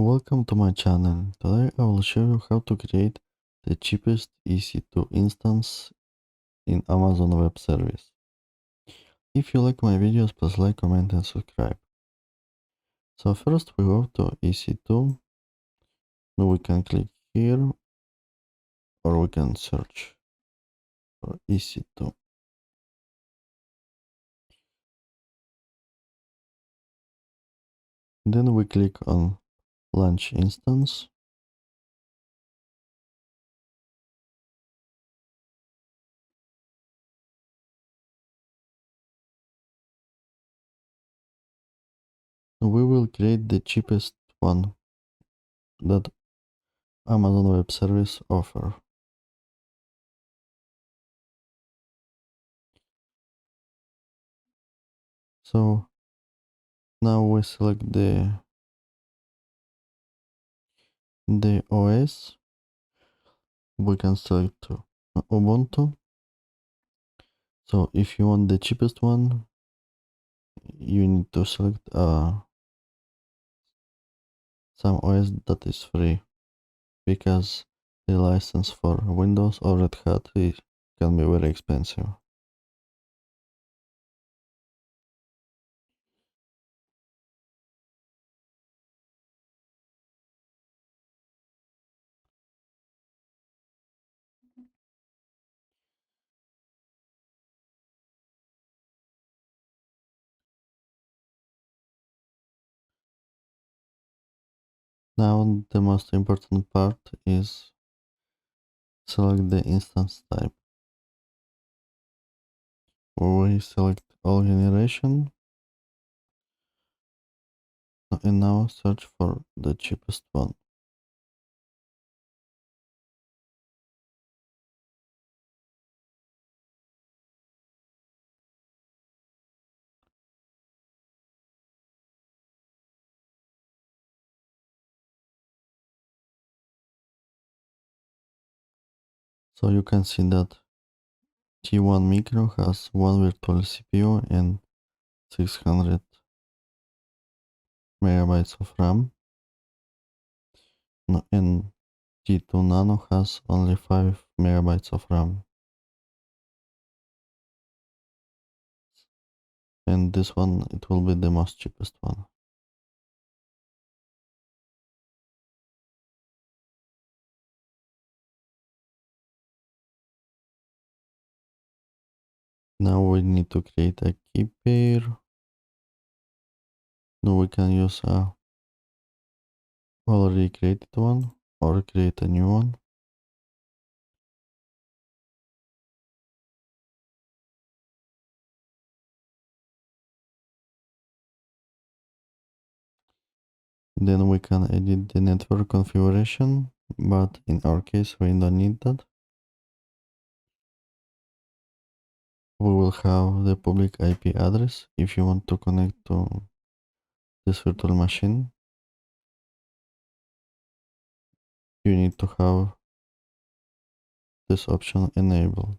Welcome to my channel. Today I will show you how to create the cheapest EC2 instance in Amazon Web Service. If you like my videos, please like, comment and subscribe. So first we go to EC2. Now we can click here or we can search for EC2. Then we click on Launch Instance. We will create the cheapest one that Amazon Web Service offer. So now we select the OS. We can select Ubuntu. So if you want the cheapest one, you need to select some OS that is free, because the license for Windows or Red Hat can be very expensive. Now the most important part is select the instance type. We select all generation and now search for the cheapest one. So you can see that T1 Micro has one virtual CPU and 600 megabytes of RAM, and T2 Nano has only 5 megabytes of RAM. And this one, it will be the most cheapest one. Now we need to create a key pair. Now we can use a already created one or create a new one. Then we can edit the network configuration, but in our case we don't need that. We will have the public IP address if you want to connect to this virtual machine. You need to have this option enabled.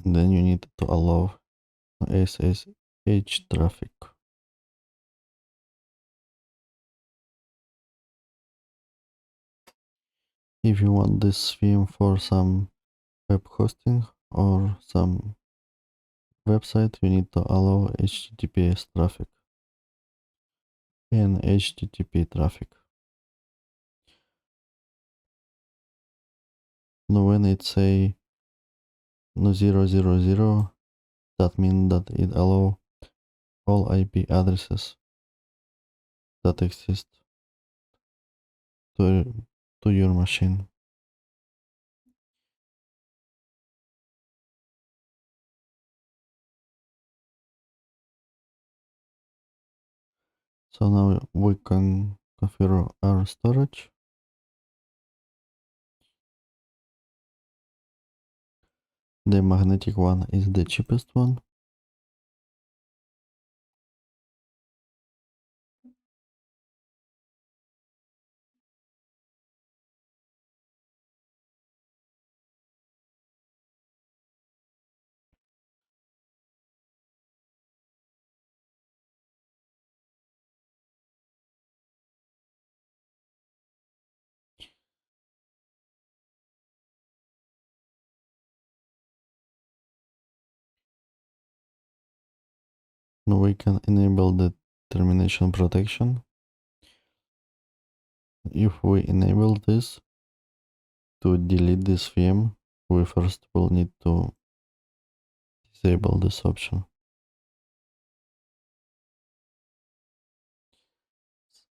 And then you need to allow SSH traffic. If you want this VM for some web hosting or some website, you need to allow HTTPS traffic and HTTP traffic. Now when it say 000, that means that it allow all IP addresses that exist to your machine. So now we can configure our storage. The magnetic one is the cheapest one. Now we can enable the termination protection. If we enable this, to delete this VM, we first will need to disable this option.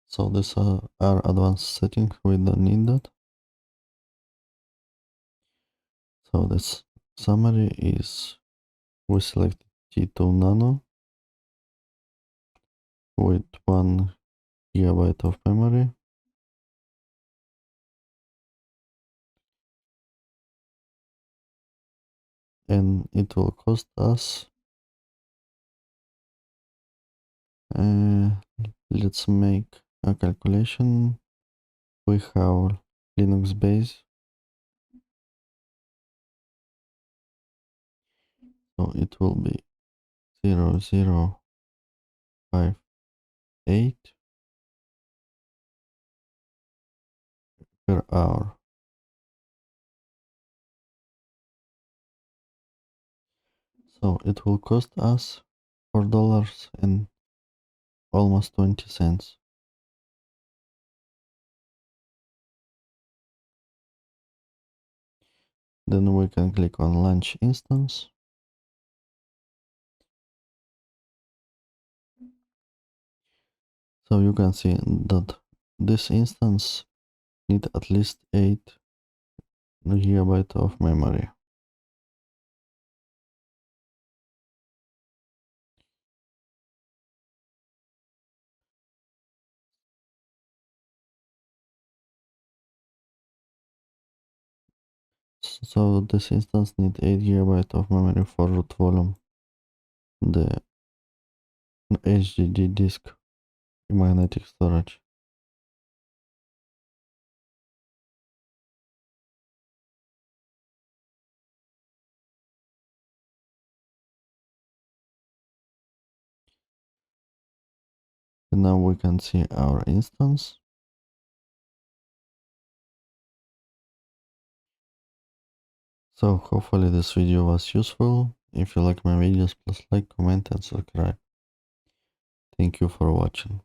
So these are our advanced settings, we don't need that. So this summary is we selected T2 Nano with 1 GB of memory. And it will cost us, let's make a calculation. We have Linux base, so it will be 0058 per hour. So it will cost us $4 and almost 20 cents. Then we can click on launch instance. So you can see that this instance needs at least 8 GB of memory. So this instance needs 8 GB of memory for root volume, the HDD disk, magnetic storage. And now we can see our instance. So hopefully this video was useful. If you like my videos, please like, comment and subscribe. Thank you for watching.